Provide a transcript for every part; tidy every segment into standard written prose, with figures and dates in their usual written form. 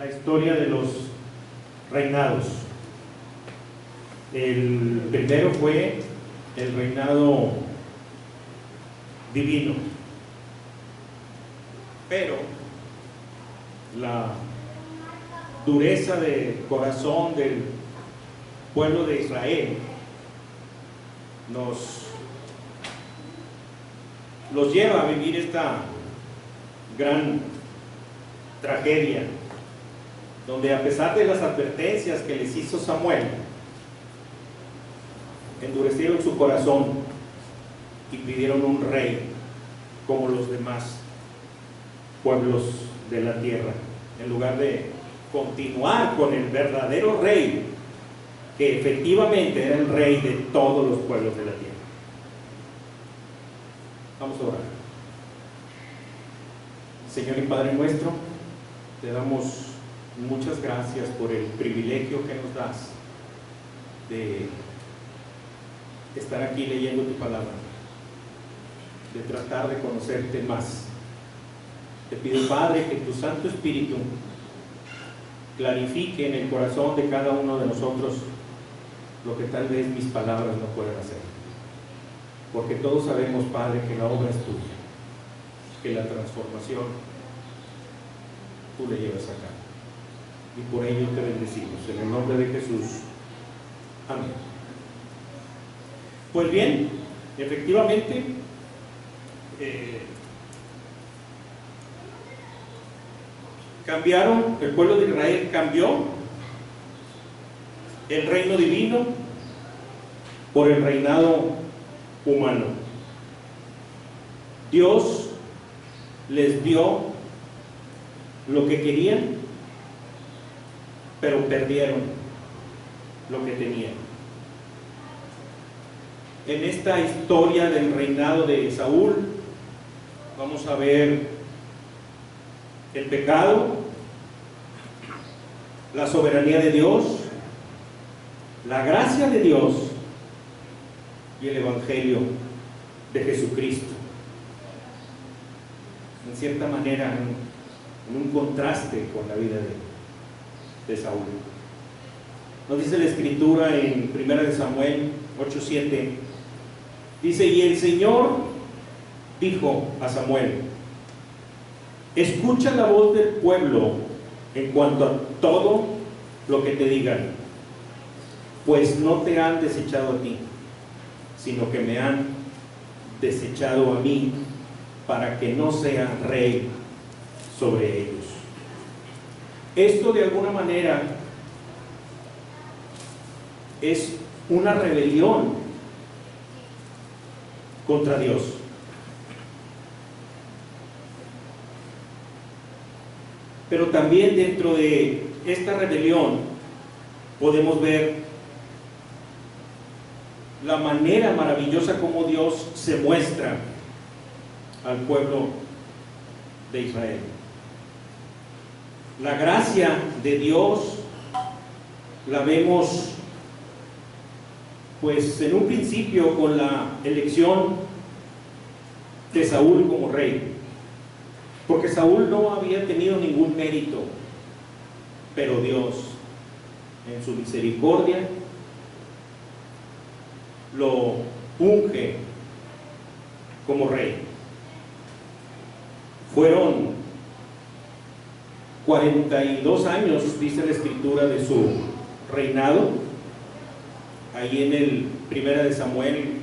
la historia de los reinados. El primero fue el reinado divino, pero la dureza de corazón del pueblo de Israel los lleva a vivir esta gran tragedia, donde a pesar de las advertencias que les hizo Samuel, endurecieron su corazón y pidieron un rey como los demás pueblos de la tierra, en lugar de continuar con el verdadero rey, que efectivamente era el rey de todos los pueblos de la tierra. Vamos a orar. Señor y Padre nuestro, te damos muchas gracias por el privilegio que nos das de estar aquí leyendo tu palabra, de tratar de conocerte más. Te pido, Padre, que tu Santo Espíritu clarifique en el corazón de cada uno de nosotros lo que tal vez mis palabras no pueden hacer, porque todos sabemos, Padre, que la obra es tuya, que la transformación tú le llevas a cabo, y por ello te bendecimos en el nombre de Jesús. Amén. Pues bien, efectivamente cambiaron, el pueblo de Israel cambió el reino divino por el reinado humano. Dios les dio lo que querían, pero perdieron lo que tenían. En esta historia del reinado de Saúl vamos a ver el pecado, la soberanía de Dios, la gracia de Dios y el evangelio de Jesucristo, en cierta manera en un contraste con la vida de Saúl. Nos dice la escritura en 1 Samuel 8:7, dice: y el Señor dijo a Samuel: escucha la voz del pueblo en cuanto a todo lo que te digan, pues no te han desechado a ti, sino que me han desechado a mí, para que no sea rey sobre ellos. Esto de alguna manera es una rebelión contra Dios. Pero también dentro de esta rebelión podemos ver la manera maravillosa como Dios se muestra al pueblo de Israel. La gracia de Dios la vemos pues en un principio con la elección de Saúl como rey, porque Saúl no había tenido ningún mérito, pero Dios en su misericordia lo unge como rey. Fueron 42 años, dice la escritura, de su reinado. Ahí en el 1 Samuel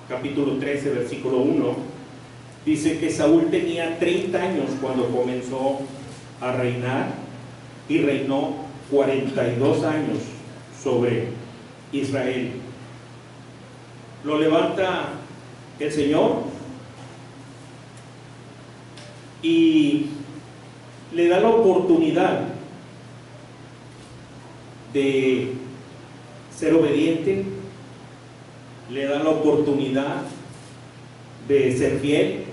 capítulo 13 versículo 1 dice que Saúl tenía 30 años cuando comenzó a reinar, y reinó 42 años sobre Israel. Lo levanta el Señor y le da la oportunidad de ser obediente, le da la oportunidad de ser fiel,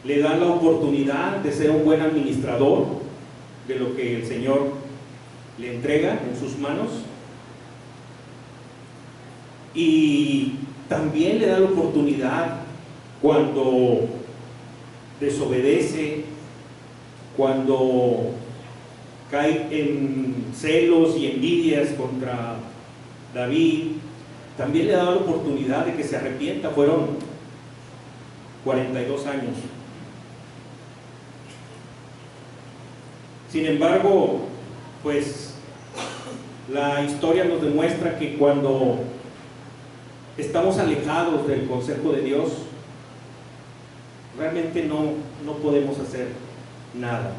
le da la oportunidad de ser un buen administrador de lo que el Señor le entrega en sus manos, y también le da la oportunidad cuando desobedece, cuando cae en celos y envidias contra David, también le ha dado la oportunidad de que se arrepienta. Fueron 42 años. Sin embargo, pues la historia nos demuestra que cuando estamos alejados del consejo de Dios, realmente no podemos hacer nada.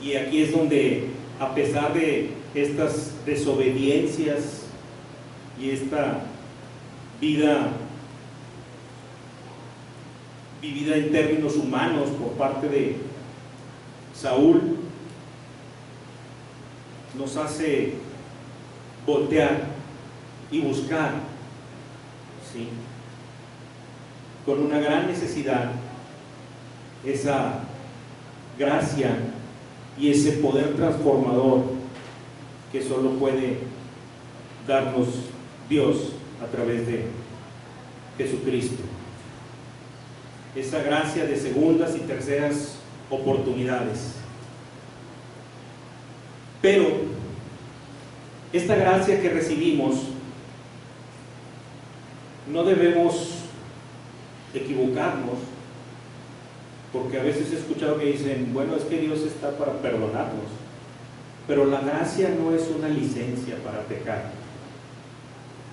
Y aquí es donde, a pesar de estas desobediencias y esta vida vivida en términos humanos por parte de Saúl, nos hace voltear y buscar, ¿sí?, con una gran necesidad esa gracia y ese poder transformador que solo puede darnos Dios a través de Jesucristo. Esa gracia de segundas y terceras oportunidades. Pero esta gracia que recibimos, no debemos equivocarnos, porque a veces he escuchado que dicen, bueno, es que Dios está para perdonarnos, pero la gracia no es una licencia para pecar.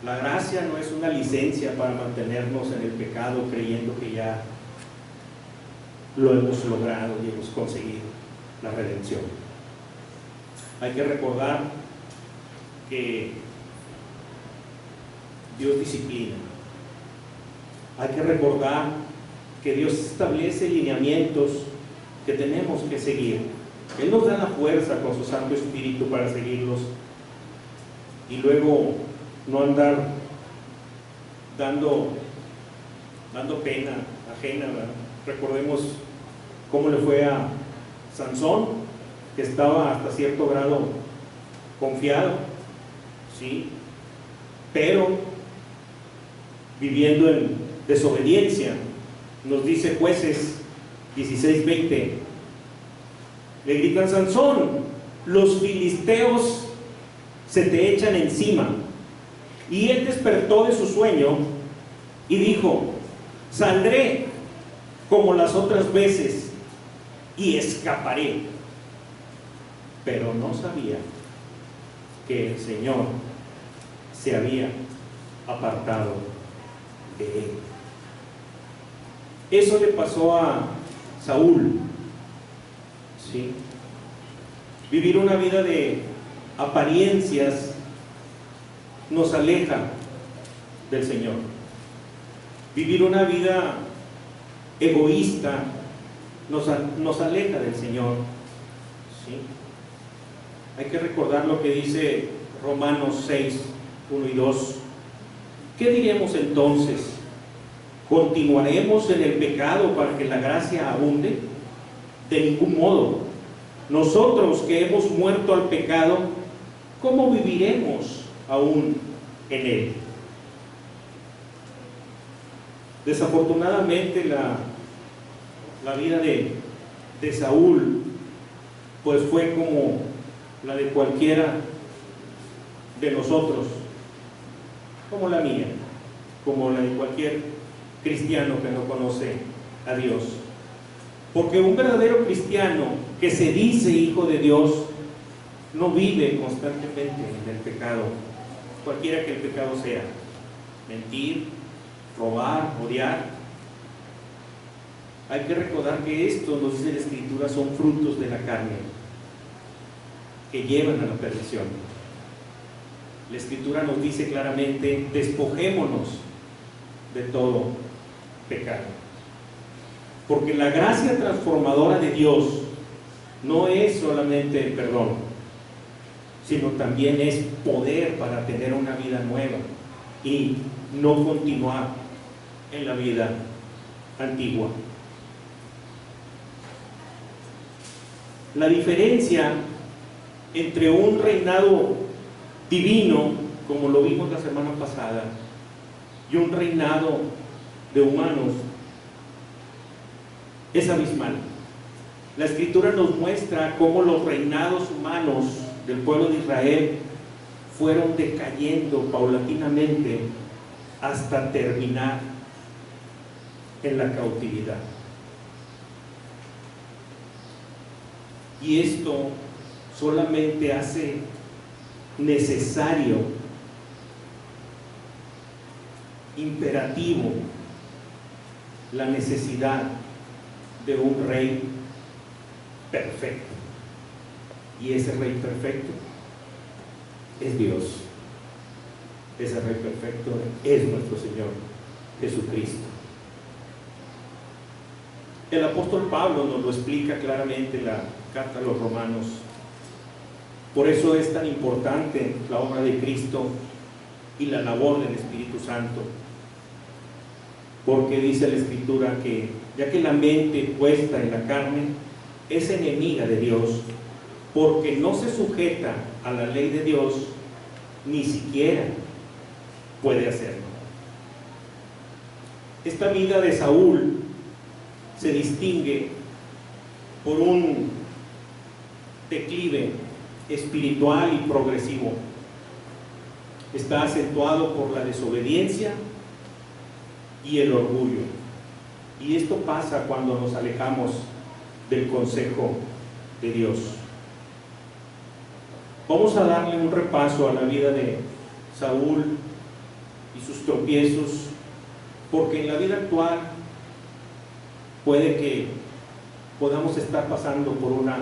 La gracia no es una licencia para mantenernos en el pecado creyendo que ya lo hemos logrado y hemos conseguido la redención. Hay que recordar que Dios disciplina. Hay que recordar que Dios establece lineamientos que tenemos que seguir. Él nos da la fuerza con su Santo Espíritu para seguirlos y luego no andar dando pena ajena, ¿verdad? Recordemos cómo le fue a Sansón, que estaba hasta cierto grado confiado, ¿sí?, pero viviendo en desobediencia. Nos dice Jueces 16:20, le gritan: Sansón, los filisteos se te echan encima. Y él despertó de su sueño y dijo: saldré como las otras veces y escaparé. Pero no sabía que el Señor se había apartado de él. Eso le pasó a Saúl, ¿sí? Vivir una vida de apariencias nos aleja del Señor. Vivir una vida egoísta nos aleja del Señor, ¿sí? Hay que recordar lo que dice Romanos 6, 1 y 2. ¿Qué diremos entonces? ¿Continuaremos en el pecado para que la gracia abunde? De ningún modo. Nosotros que hemos muerto al pecado, ¿cómo viviremos aún en él? Desafortunadamente la vida de Saúl pues fue como la de cualquiera de nosotros, como la mía, como la de cualquier cristiano que no conoce a Dios. Porque un verdadero cristiano que se dice hijo de Dios no vive constantemente en el pecado, cualquiera que el pecado sea: mentir, robar, odiar. Hay que recordar que esto, nos dice la Escritura, son frutos de la carne que llevan a la perdición. La Escritura nos dice claramente: despojémonos de todo pecado, porque la gracia transformadora de Dios no es solamente el perdón, sino también es poder para tener una vida nueva y no continuar en la vida antigua. La diferencia entre un reinado divino, como lo vimos la semana pasada, y un reinado de humanos es abismal. La Escritura nos muestra cómo los reinados humanos del pueblo de Israel fueron decayendo paulatinamente hasta terminar en la cautividad. Y esto solamente hace necesario, imperativo, la necesidad de un rey perfecto. Y ese rey perfecto es Dios. Ese rey perfecto es nuestro Señor Jesucristo. El apóstol Pablo nos lo explica claramente en la carta a los Romanos. Por eso es tan importante la obra de Cristo y la labor del Espíritu Santo. Porque dice la Escritura que ya que la mente puesta en la carne es enemiga de Dios, porque no se sujeta a la ley de Dios, ni siquiera puede hacerlo. Esta vida de Saúl se distingue por un declive espiritual y progresivo. Está acentuado por la desobediencia y el orgullo. Y esto pasa cuando nos alejamos del consejo de Dios. Vamos a darle un repaso a la vida de Saúl y sus tropiezos, porque en la vida actual puede que podamos estar pasando por una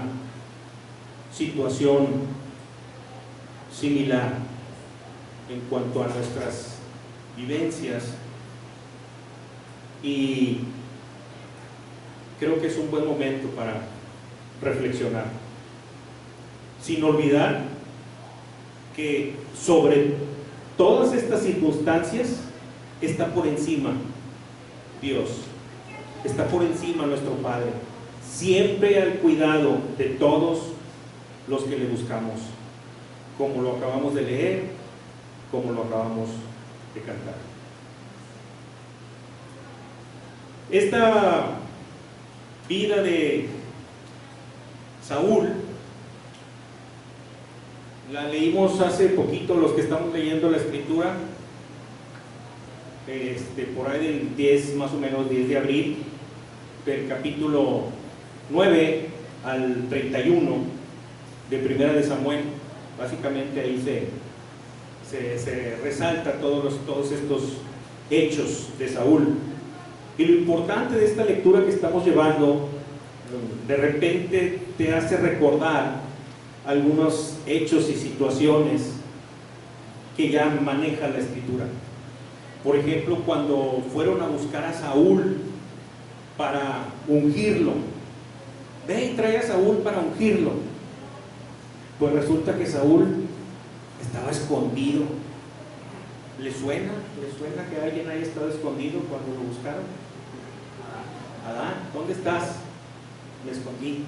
situación similar en cuanto a nuestras vivencias, y creo que es un buen momento para reflexionar, sin olvidar que sobre todas estas circunstancias está por encima Dios, está por encima nuestro Padre, siempre al cuidado de todos los que le buscamos, como lo acabamos de leer, como lo acabamos de cantar. Esta vida de Saúl la leímos hace poquito, los que estamos leyendo la Escritura, por ahí del 10, más o menos 10 de abril, del capítulo 9 al 31 de Primera de Samuel. Básicamente ahí se resalta todos estos hechos de Saúl. Y lo importante de esta lectura que estamos llevando, de repente te hace recordar algunos hechos y situaciones que ya maneja la Escritura. Por ejemplo, cuando fueron a buscar a Saúl para ungirlo, ve y trae a Saúl para ungirlo. Pues resulta que Saúl estaba escondido. ¿Le suena que alguien haya estado escondido cuando lo buscaron? Adán, ¿dónde estás? Me escondí.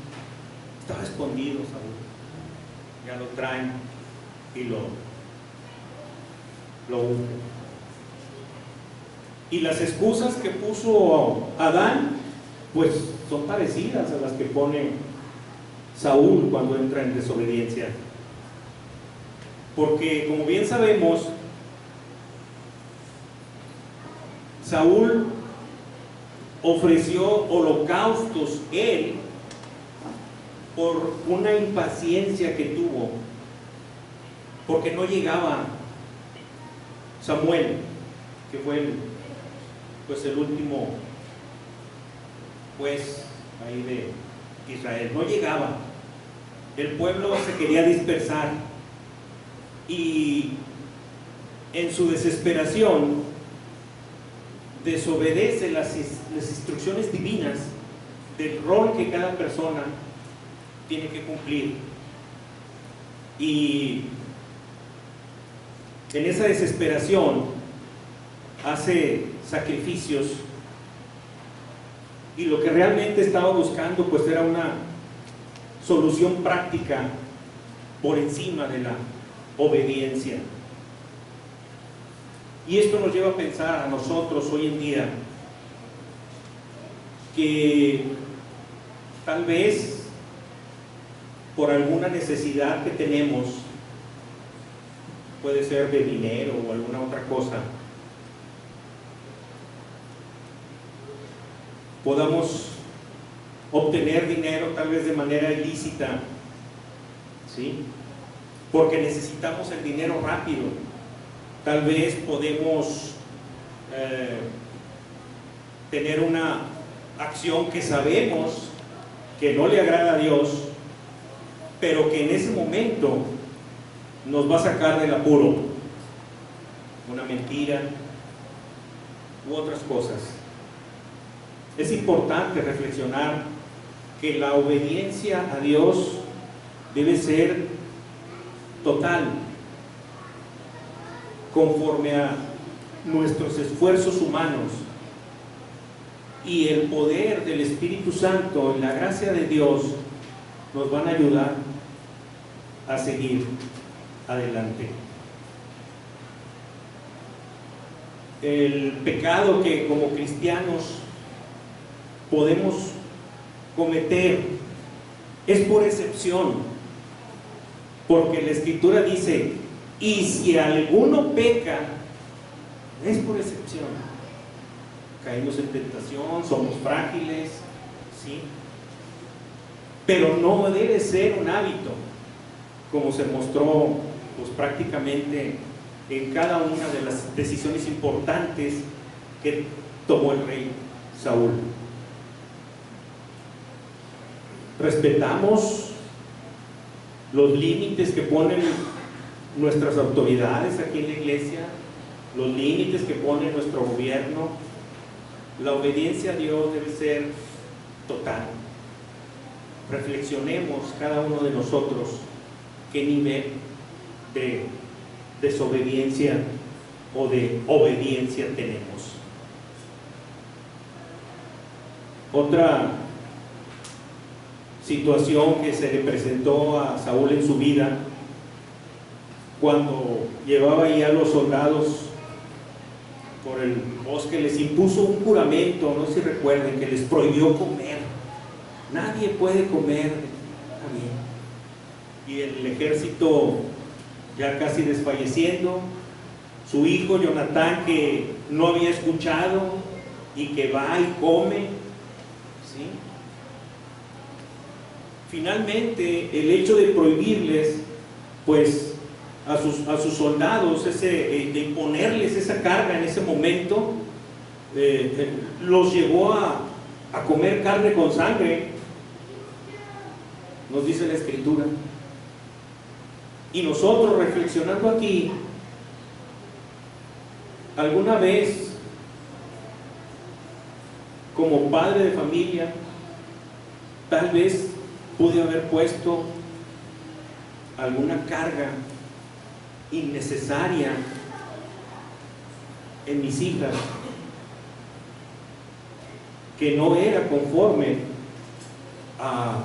Estaba escondido Saúl. Ya lo traen y lo ungen. Y las excusas que puso Adán, pues son parecidas a las que pone Saúl cuando entra en desobediencia. Porque, como bien sabemos, Saúl ofreció holocaustos él por una impaciencia que tuvo, porque no llegaba Samuel, que fue el último juez ahí de Israel. No llegaba, el pueblo se quería dispersar, y en su desesperación desobedece las instrucciones divinas del rol que cada persona tiene que cumplir, y en esa desesperación hace sacrificios, y lo que realmente estaba buscando pues era una solución práctica por encima de la obediencia. Y esto nos lleva a pensar a nosotros hoy en día que tal vez por alguna necesidad que tenemos, puede ser de dinero o alguna otra cosa, podamos obtener dinero tal vez de manera ilícita, ¿sí? Porque necesitamos el dinero rápido. Tal vez podemos tener una acción que sabemos que no le agrada a Dios, pero que en ese momento nos va a sacar del apuro, una mentira u otras cosas. Es importante reflexionar que la obediencia a Dios debe ser total, conforme a nuestros esfuerzos humanos, y el poder del Espíritu Santo y la gracia de Dios nos van a ayudar a seguir adelante. El pecado que como cristianos podemos cometer es por excepción, porque la Escritura dice: y si alguno peca, es por excepción. Caímos en tentación, somos frágiles, ¿sí? Pero no debe ser un hábito, como se mostró pues prácticamente en cada una de las decisiones importantes que tomó el rey Saúl. Respetamos los límites que ponen nuestras autoridades aquí en la iglesia, los límites que pone nuestro gobierno. La obediencia a Dios debe ser total. Reflexionemos cada uno de nosotros qué nivel de desobediencia o de obediencia tenemos. Otra situación que se le presentó a Saúl en su vida, cuando llevaba ahí a los soldados por el bosque, les impuso un juramento, no sé si recuerden, que les prohibió comer. Nadie puede comer, está bien. Y el ejército ya casi desfalleciendo, su hijo Jonatán, que no había escuchado y que va y come, ¿sí? Finalmente, el hecho de prohibirles, pues, a sus soldados, de imponerles esa carga en ese momento, los llevó a comer carne con sangre, nos dice la Escritura. Y nosotros, reflexionando aquí, alguna vez, como padre de familia, tal vez pude haber puesto alguna carga innecesaria en mis hijas, que no era conforme a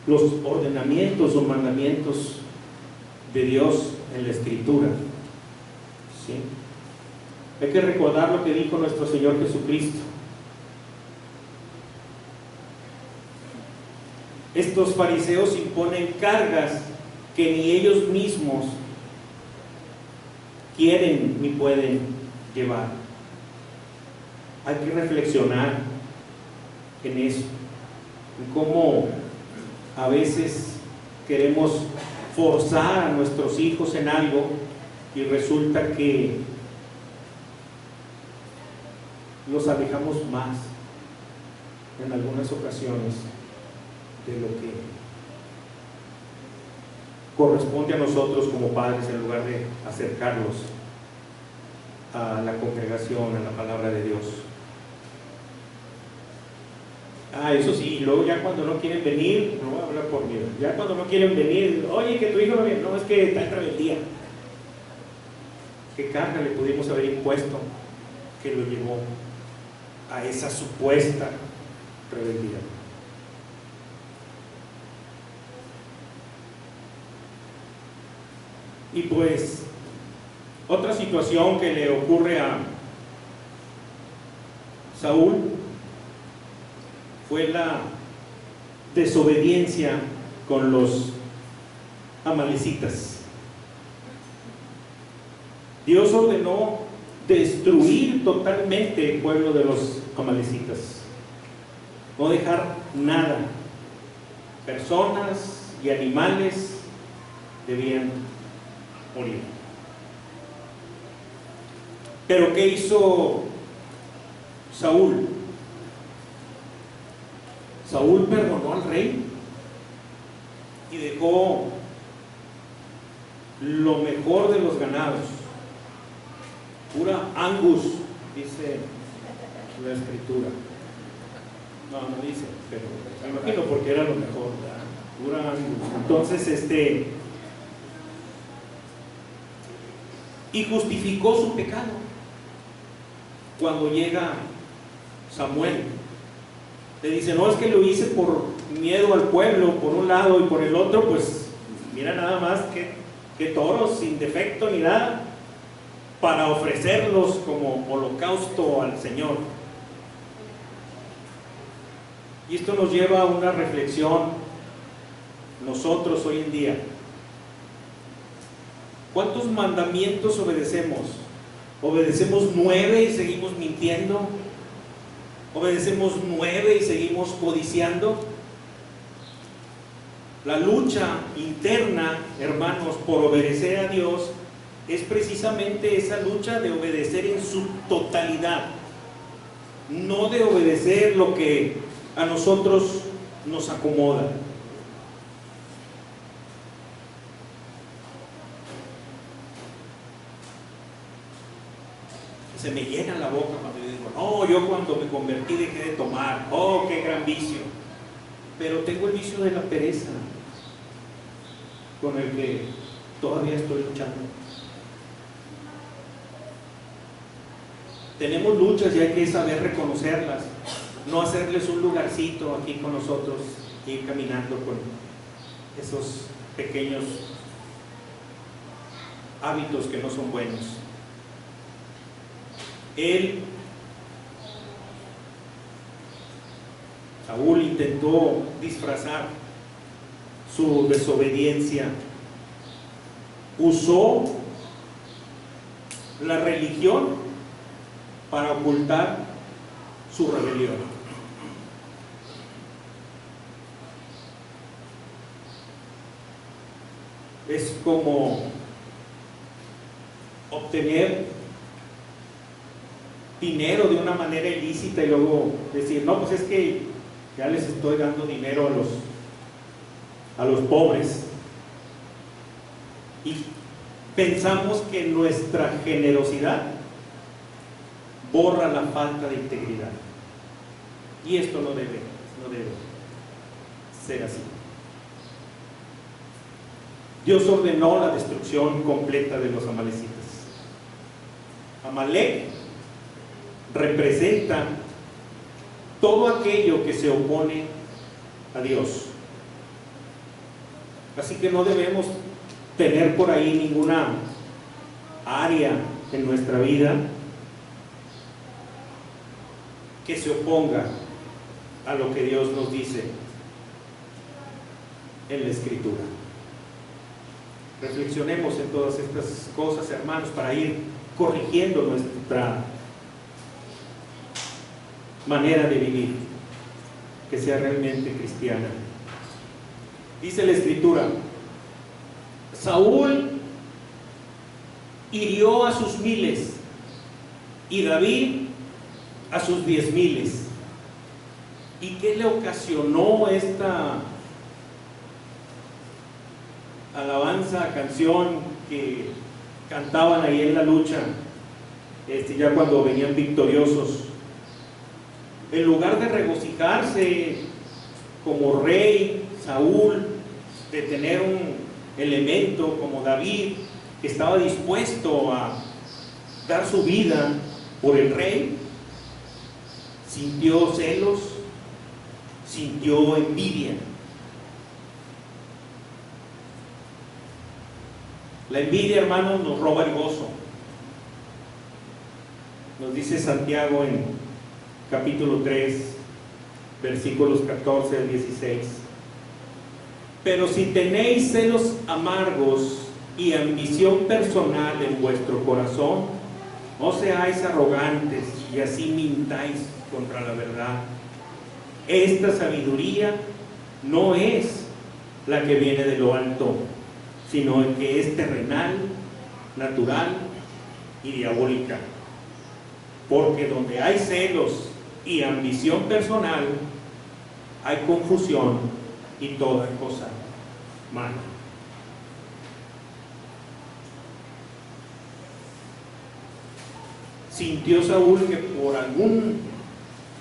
los ordenamientos o mandamientos de Dios en la Escritura, ¿sí? Hay que recordar lo que dijo nuestro Señor Jesucristo: estos fariseos imponen cargas que ni ellos mismos quieren ni pueden llevar. Hay que reflexionar en eso, en cómo a veces queremos forzar a nuestros hijos en algo y resulta que los alejamos más en algunas ocasiones de lo que corresponde a nosotros como padres, en lugar de acercarlos a la congregación, a la palabra de Dios. Eso sí, luego ya cuando no quieren venir, no voy a hablar por mí, ya cuando no quieren venir, oye, que tu hijo no viene, no, es que está en rebeldía. ¿Qué carga le pudimos haber impuesto que lo llevó a esa supuesta rebeldía? Y pues, otra situación que le ocurre a Saúl fue la desobediencia con los amalecitas. Dios ordenó destruir totalmente el pueblo de los amalecitas, no dejar nada. Personas y animales debían morir. Pero ¿qué hizo Saúl? Saúl perdonó al rey y dejó lo mejor de los ganados, pura Angus, dice la escritura. No dice, pero me imagino porque era lo mejor, ¿verdad? Pura Angus. Entonces, y justificó su pecado cuando llega Samuel. Le dice, no, es que lo hice por miedo al pueblo, por un lado, y por el otro, pues mira nada más que toros sin defecto ni nada, para ofrecerlos como holocausto al Señor. Y esto nos lleva a una reflexión nosotros hoy en día. ¿Cuántos mandamientos obedecemos? ¿Obedecemos 9 y seguimos mintiendo? ¿Obedecemos 9 y seguimos codiciando? La lucha interna, hermanos, por obedecer a Dios es precisamente esa lucha de obedecer en su totalidad, no de obedecer lo que a nosotros nos acomoda. Se me llena la boca cuando yo digo, no, yo cuando me convertí dejé de tomar, oh, qué gran vicio. Pero tengo el vicio de la pereza, con el que todavía estoy luchando. Tenemos luchas y hay que saber reconocerlas, no hacerles un lugarcito aquí con nosotros, ir caminando con esos pequeños hábitos que no son buenos. Saúl intentó disfrazar su desobediencia, usó la religión para ocultar su rebelión. Es como obtener dinero de una manera ilícita y luego decir, no, pues es que ya les estoy dando dinero a los pobres, y pensamos que nuestra generosidad borra la falta de integridad, y esto no debe ser así. Dios ordenó la destrucción completa de los amalecitas. Amalec representa todo aquello que se opone a Dios. Así que no debemos tener por ahí ninguna área en nuestra vida que se oponga a lo que Dios nos dice en la Escritura. Reflexionemos en todas estas cosas, hermanos, para ir corrigiendo nuestra manera de vivir, que sea realmente cristiana. Dice la Escritura, Saúl hirió a sus 1000 y David a sus 10,000. ¿Y qué le ocasionó esta alabanza, canción que cantaban ahí en la lucha, ya cuando venían victoriosos? En lugar de regocijarse como rey Saúl, de tener un elemento como David que estaba dispuesto a dar su vida por el rey, sintió celos, sintió envidia. La envidia, hermanos, nos roba el gozo. Nos dice Santiago en capítulo 3, versículos 14 al 16. Pero si tenéis celos amargos y ambición personal en vuestro corazón, no seáis arrogantes y así mintáis contra la verdad. Esta sabiduría no es la que viene de lo alto, sino que es terrenal, natural y diabólica. Porque donde hay celos y ambición personal, hay confusión y toda cosa mala. Sintió Saúl que por algún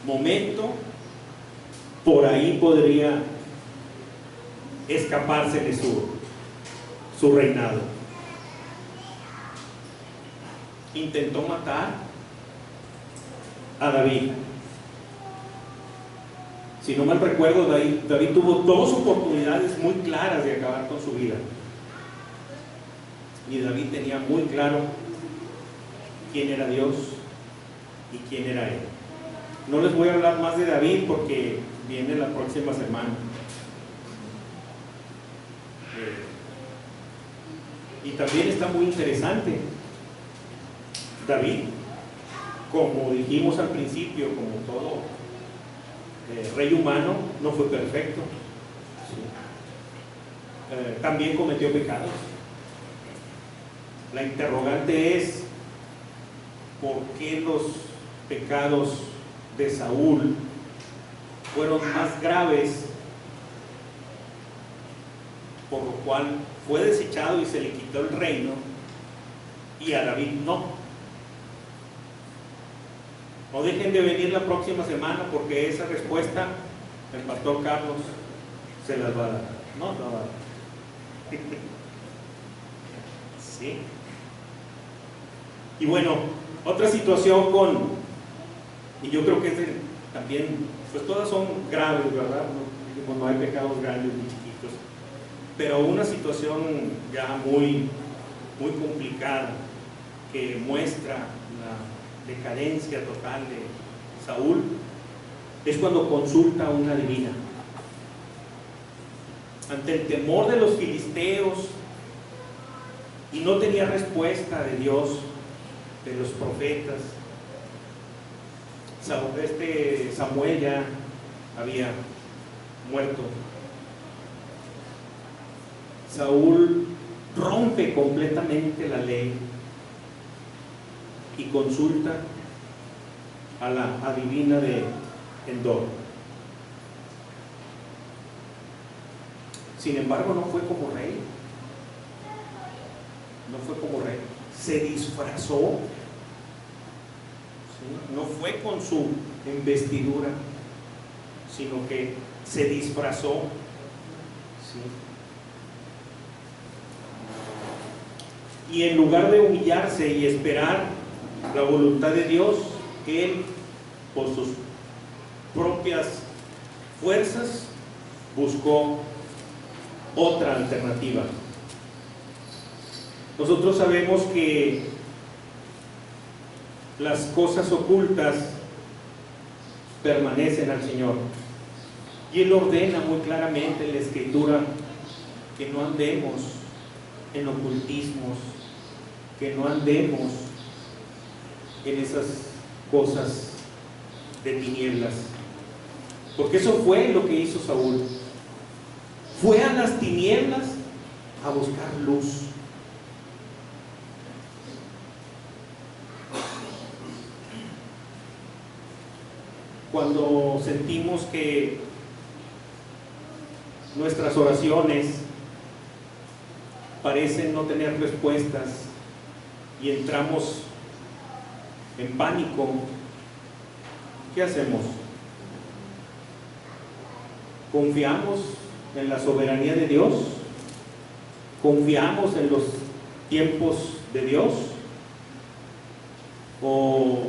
momento por ahí podría escaparse de su reinado. Intentó matar a David. Si no mal recuerdo, David tuvo dos oportunidades muy claras de acabar con su vida. Y David tenía muy claro quién era Dios y quién era él. No les voy a hablar más de David porque viene la próxima semana. Y también está muy interesante. David, como dijimos al principio, como todo rey humano, no fue perfecto. También cometió pecados. La interrogante es: ¿por qué los pecados de Saúl fueron más graves, por lo cual fue desechado y se le quitó el reino, y a David no? No dejen de venir la próxima semana, porque esa respuesta el pastor Carlos se las va a dar. No, no va a dar. Sí. Y bueno, otra situación y yo creo que también, pues todas son graves, ¿verdad? No hay pecados grandes ni chiquitos, pero una situación ya muy complicada que muestra la decadencia total de Saúl es cuando consulta a una divina. Ante el temor de los filisteos, y no tenía respuesta de Dios, de los profetas. Samuel ya había muerto. Saúl rompe completamente la ley y consulta a la adivina de Endor. Sin embargo, no fue como rey. No fue como rey. Se disfrazó. ¿Sí? No fue con su investidura, sino que se disfrazó. ¿Sí? Y en lugar de humillarse y esperar la voluntad de Dios, él, por sus propias fuerzas, buscó otra alternativa. Nosotros sabemos que las cosas ocultas permanecen al Señor, y Él ordena muy claramente en la Escritura que no andemos en ocultismos, que no andemos en esas cosas de tinieblas, porque eso fue lo que hizo Saúl. Fue a las tinieblas a buscar luz. Cuando sentimos que nuestras oraciones parecen no tener respuestas y entramos en pánico, ¿qué hacemos? ¿Confiamos en la soberanía de Dios? ¿Confiamos en los tiempos de Dios? ¿O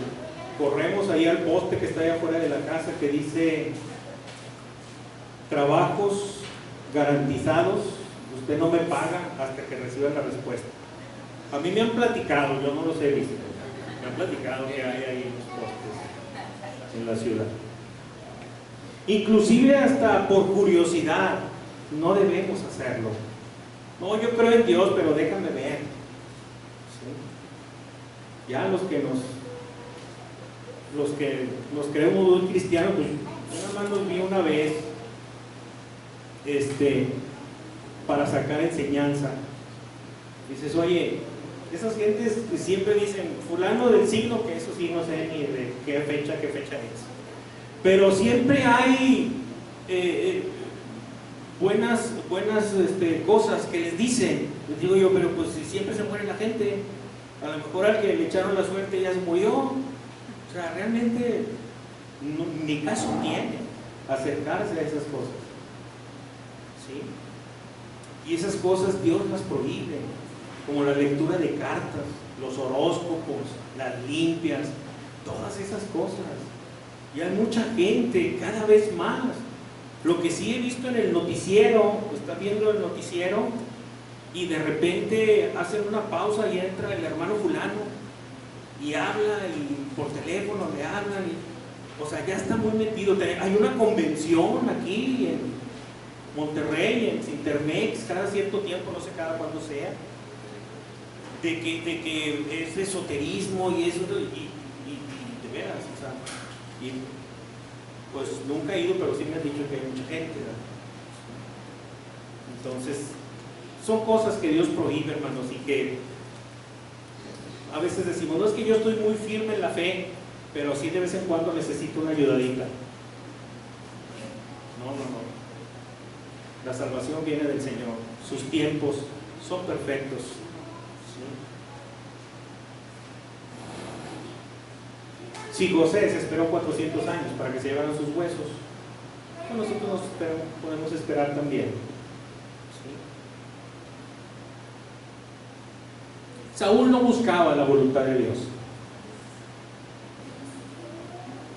corremos ahí al poste que está allá afuera de la casa que dice trabajos garantizados, usted no me paga hasta que reciba la respuesta? A mí me han platicado, yo no los he visto, me han platicado que hay ahí los postes en la ciudad. Inclusive hasta por curiosidad, no debemos hacerlo. No, yo creo en Dios, pero déjame ver. ¿Sí? Ya los que nos creemos muy cristianos, pues yo nada más los vi una vez para sacar enseñanza. Dices, oye, esas gentes que siempre dicen fulano del signo, que eso sí no sé ni de qué fecha es, pero siempre hay buenas cosas que les dicen. Les digo yo, pero pues si siempre se muere la gente, a lo mejor al que le echaron la suerte ya se murió. O sea, realmente ni caso tiene acercarse a esas cosas, ¿sí? Y esas cosas Dios las prohíbe, como la lectura de cartas, los horóscopos, las limpias, todas esas cosas. Y hay mucha gente, cada vez más. Lo que sí he visto en el noticiero, está viendo el noticiero y de repente hacen una pausa y entra el hermano fulano y habla, y por teléfono le hablan, o sea, ya está muy metido. Hay una convención aquí en Monterrey, en Sintermex, cada cierto tiempo, no sé cada cuándo sea, de que es esoterismo y eso, y de veras, o sea, y pues nunca he ido, pero sí me han dicho que hay mucha gente, ¿verdad? Entonces, son cosas que Dios prohíbe, hermanos, y que a veces decimos, no es que yo estoy muy firme en la fe, pero sí de vez en cuando necesito una ayudadita. No. La salvación viene del Señor, sus tiempos son perfectos. Si José se esperó 400 años para que se llevaran sus huesos, nosotros podemos esperar también. ¿Sí? Saúl no buscaba la voluntad de Dios.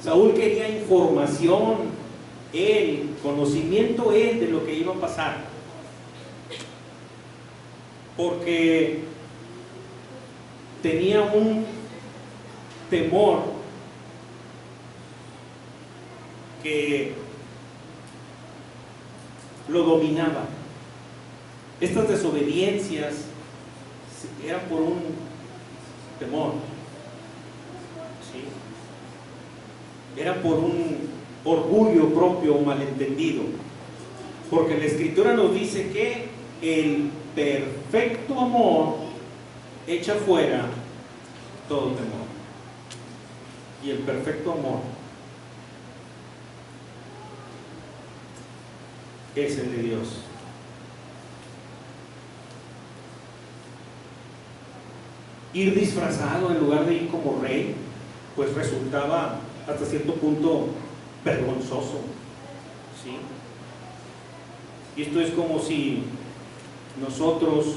Saúl quería información, conocimiento de lo que iba a pasar. Porque tenía un temor que lo dominaba. Estas desobediencias eran por un temor, ¿sí? Era por un orgullo propio o malentendido, porque la Escritura nos dice que el perfecto amor echa fuera todo temor, y el perfecto amor es el de Dios. Ir disfrazado en lugar de ir como rey, pues resultaba hasta cierto punto vergonzoso, ¿sí? Y esto es como si nosotros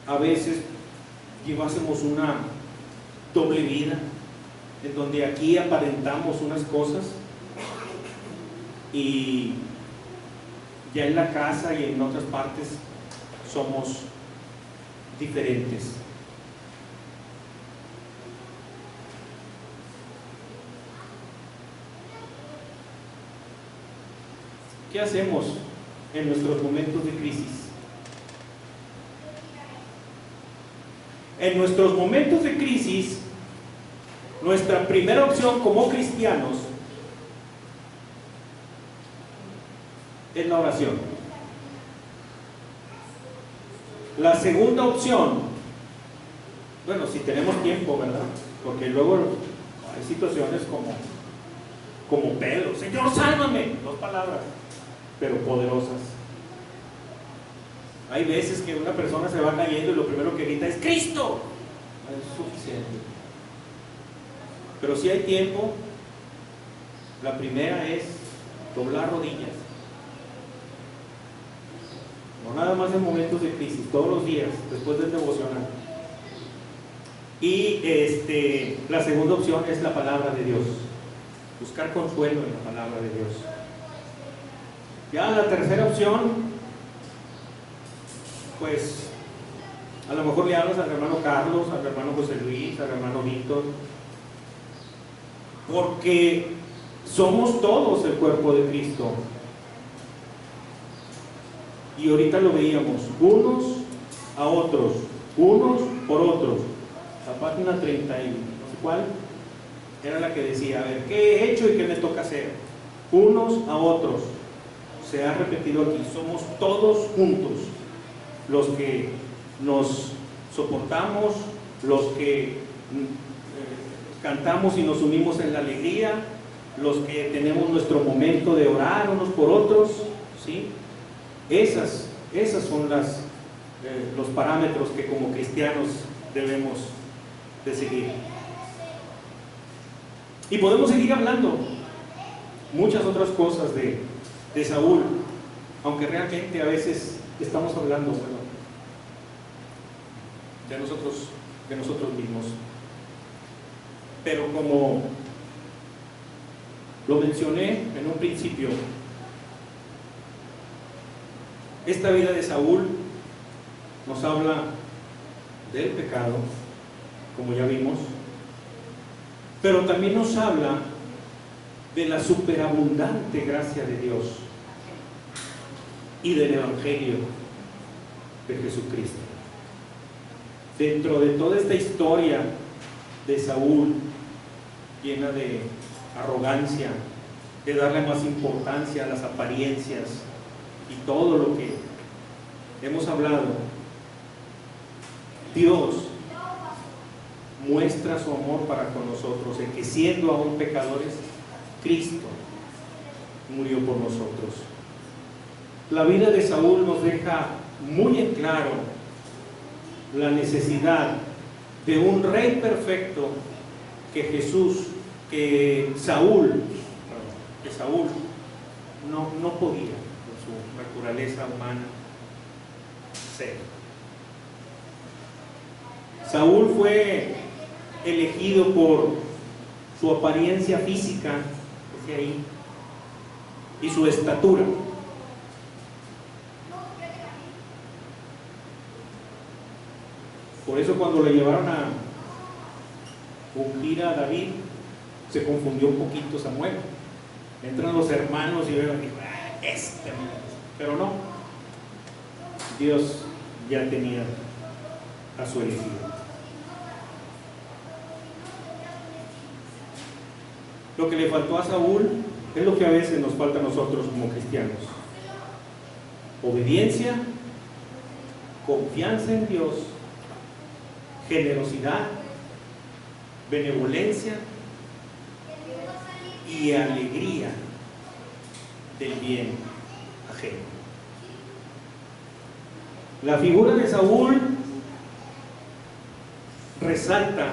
a veces llevásemos una doble vida, en donde aquí aparentamos unas cosas y ya en la casa y en otras partes somos diferentes. ¿Qué hacemos en nuestros momentos de crisis? En nuestros momentos de crisis, nuestra primera opción como cristianos es la oración. La segunda opción, bueno, si tenemos tiempo, ¿verdad? Porque luego hay situaciones como Pedro, Señor, sálvame, 2 palabras, pero poderosas. Hay veces que una persona se va cayendo y lo primero que grita es Cristo. No es suficiente. Pero si hay tiempo, la primera es doblar rodillas. No nada más en momentos de crisis, todos los días, después del devocional. Y la segunda opción es la palabra de Dios. Buscar consuelo en la palabra de Dios. Ya la tercera opción, pues a lo mejor le hablas al hermano Carlos, al hermano José Luis, al hermano Víctor, porque somos todos el cuerpo de Cristo. Y ahorita lo veíamos, unos a otros, unos por otros. La página 30 y no sé cuál era la que decía, a ver, ¿qué he hecho y qué me toca hacer? Unos a otros. Se ha repetido aquí, somos todos juntos los que nos soportamos, los que cantamos y nos unimos en la alegría, los que tenemos nuestro momento de orar unos por otros, ¿sí? Esas son los parámetros que como cristianos debemos de seguir. Y podemos seguir hablando muchas otras cosas de Saúl, aunque realmente a veces estamos hablando, bueno, de nosotros mismos. Pero como lo mencioné en un principio, esta vida de Saúl nos habla del pecado, como ya vimos, pero también nos habla de la superabundante gracia de Dios y del Evangelio de Jesucristo. Dentro de toda esta historia de Saúl, llena de arrogancia, de darle más importancia a las apariencias y todo lo que hemos hablado, Dios muestra su amor para con nosotros, en que siendo aún pecadores, Cristo murió por nosotros. La vida de Saúl nos deja muy en claro la necesidad de un rey perfecto que Saúl no podía, con su naturaleza humana, ser. Saúl fue elegido por su apariencia física, decía ahí, y su estatura. Por eso cuando le llevaron a ungir a David, se confundió un poquito Samuel. Entran los hermanos y ven y dicen, pero no, Dios ya tenía a su elegido. Lo que le faltó a Saúl es lo que a veces nos falta a nosotros como cristianos: obediencia, confianza en Dios, generosidad, benevolencia y alegría del bien ajeno. La figura de Saúl resalta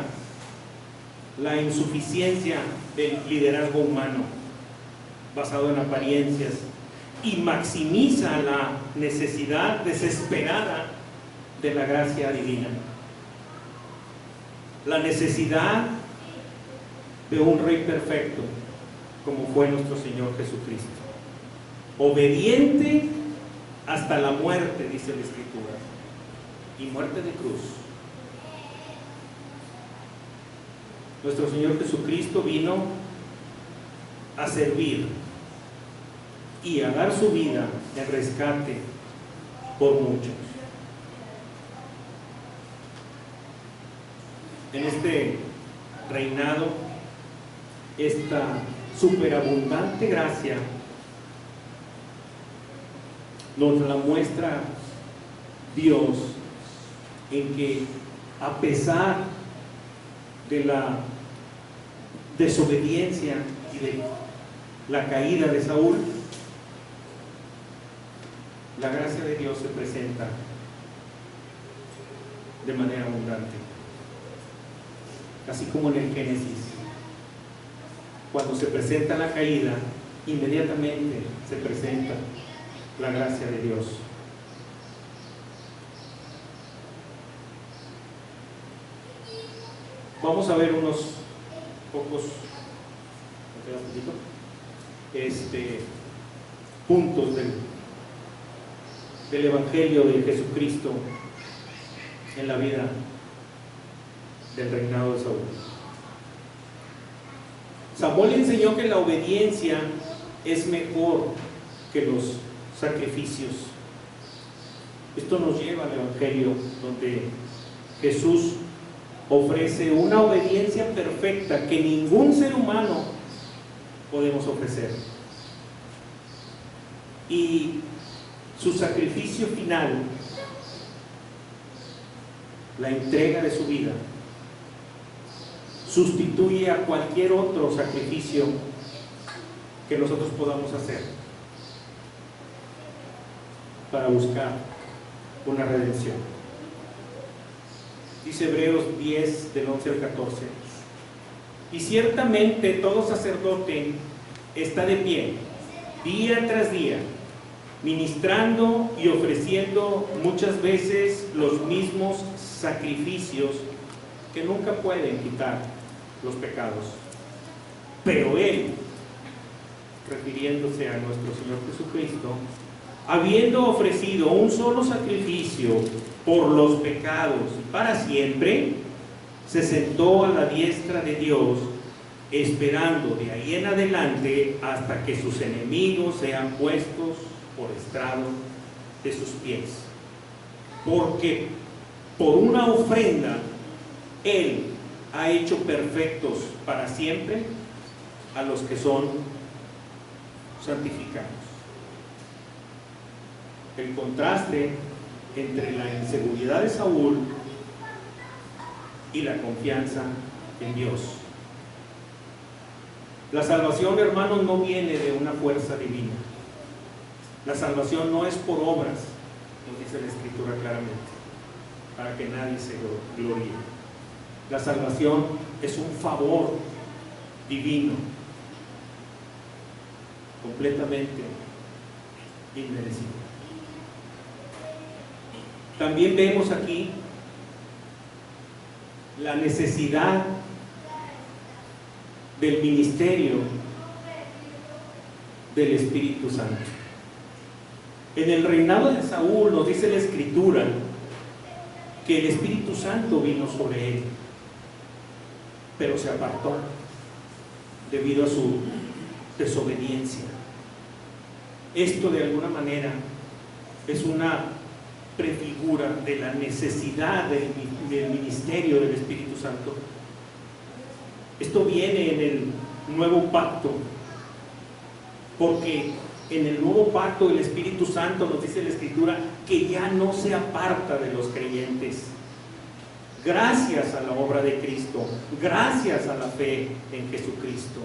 la insuficiencia del liderazgo humano basado en apariencias y maximiza la necesidad desesperada de la gracia divina, la necesidad de un rey perfecto como fue nuestro Señor Jesucristo, obediente hasta la muerte, dice la Escritura, y muerte de cruz. Nuestro Señor Jesucristo vino a servir y a dar su vida en rescate por muchos. En este reinado, esta superabundante gracia nos la muestra Dios, en que a pesar de la desobediencia y de la caída de Saúl, la gracia de Dios se presenta de manera abundante, así como en el Génesis. Cuando se presenta la caída, inmediatamente se presenta la gracia de Dios. Vamos a ver unos pocos puntos del Evangelio de Jesucristo en la vida del reinado de Saúl. Samuel enseñó que la obediencia es mejor que los sacrificios Esto nos lleva al Evangelio, donde Jesús ofrece una obediencia perfecta que ningún ser humano podemos ofrecer. Y su sacrificio final, la entrega de su vida, sustituye a cualquier otro sacrificio que nosotros podamos hacer para buscar una redención. Dice Hebreos 10, del 11 al 14: y ciertamente todo sacerdote está de pie, día tras día, ministrando y ofreciendo muchas veces los mismos sacrificios que nunca pueden quitar los pecados. Pero Él, refiriéndose a nuestro Señor Jesucristo, habiendo ofrecido un solo sacrificio por los pecados para siempre, se sentó a la diestra de Dios, esperando de ahí en adelante hasta que sus enemigos sean puestos por estrado de sus pies. Porque por una ofrenda Él ha hecho perfectos para siempre a los que son santificados. El contraste entre la inseguridad de Saúl y la confianza en Dios. La salvación, hermanos, no viene de una fuerza divina. La salvación no es por obras, nos dice la Escritura claramente, para que nadie se gloríe. La salvación es un favor divino, completamente inmerecido. También vemos aquí la necesidad del ministerio del Espíritu Santo. En el reinado de Saúl nos dice la Escritura que el Espíritu Santo vino sobre él, pero se apartó debido a su desobediencia. Esto de alguna manera es una prefigura de la necesidad del ministerio del Espíritu Santo. Esto viene en el nuevo pacto, porque en el nuevo pacto el Espíritu Santo, nos dice la Escritura, que ya no se aparta de los creyentes. Gracias a la obra de Cristo, gracias a la fe en Jesucristo,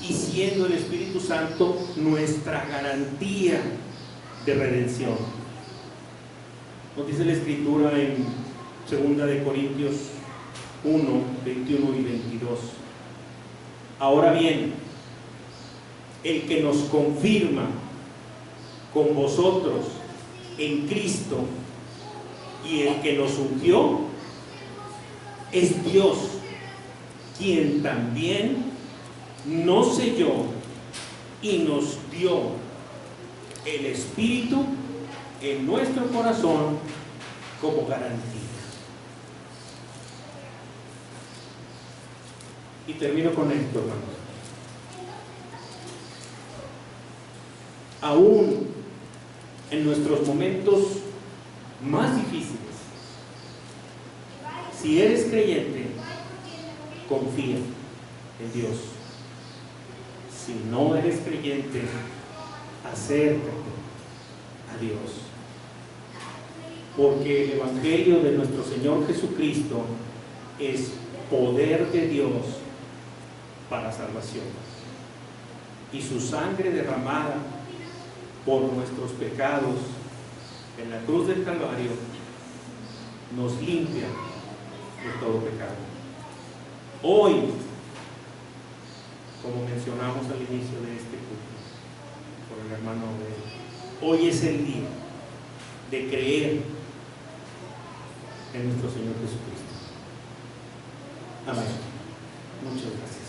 y siendo el Espíritu Santo nuestra garantía de redención. Nos dice la Escritura en 2 de Corintios 1, 21 y 22: ahora bien, el que nos confirma con vosotros en Cristo y el que nos ungió es Dios, quien también nos selló y nos dio el Espíritu en nuestro corazón como garantía. Y termino con esto, hermanos. Aún en nuestros momentos más difíciles, si eres creyente, confía en Dios. Si no eres creyente, acércate a Dios, porque el Evangelio de nuestro Señor Jesucristo es poder de Dios para salvación, y su sangre derramada por nuestros pecados en la cruz del Calvario nos limpia de todo pecado. Hoy, como mencionamos al inicio de este culto por el hermano Abel, hoy es el día de creer en nuestro Señor Jesucristo. Amén. Muchas gracias.